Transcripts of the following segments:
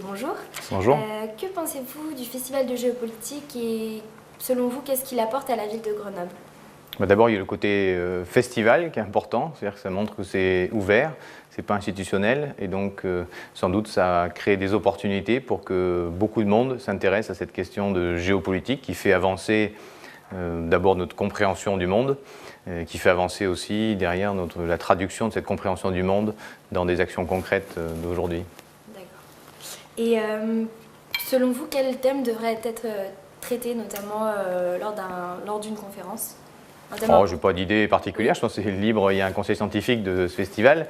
bonjour. Bonjour. Que pensez-vous du Festival de géopolitique et selon vous, qu'est-ce qu'il apporte à la ville de Grenoble? D'abord, il y a le côté festival qui est important, c'est-à-dire que ça montre que c'est ouvert, c'est pas institutionnel, et donc sans doute ça crée des opportunités pour que beaucoup de monde s'intéresse à cette question de géopolitique qui fait avancer d'abord notre compréhension du monde, qui fait avancer aussi derrière la traduction de cette compréhension du monde dans des actions concrètes d'aujourd'hui. D'accord. Et selon vous, quel thème devrait être traité notamment lors d'une conférence? Je n'ai pas d'idée particulière, je pense que c'est libre. Il y a un conseil scientifique de ce festival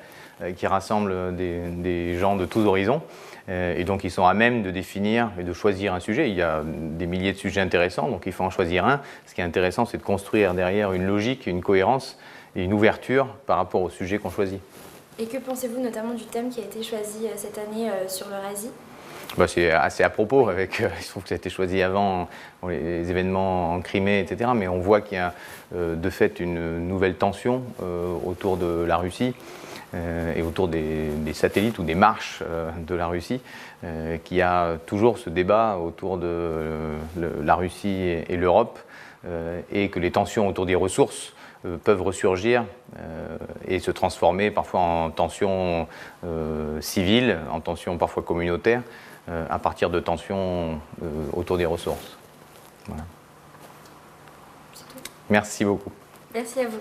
qui rassemble des gens de tous horizons. Et donc ils sont à même de définir et de choisir un sujet. Il y a des milliers de sujets intéressants, donc il faut en choisir un. Ce qui est intéressant, c'est de construire derrière une logique, une cohérence et une ouverture par rapport au sujet qu'on choisit. Et que pensez-vous notamment du thème qui a été choisi cette année sur l'Eurasie? C'est assez à propos, il se trouve que ça a été choisi avant les événements en Crimée, etc. Mais on voit qu'il y a de fait une nouvelle tension autour de la Russie et autour des satellites ou des marches de la Russie, qui a toujours ce débat autour de la Russie et l'Europe, et que les tensions autour des ressources peuvent ressurgir et se transformer parfois en tensions civiles, en tensions parfois communautaires, à partir de tensions autour des ressources. Voilà. C'est tout. Merci beaucoup. Merci à vous.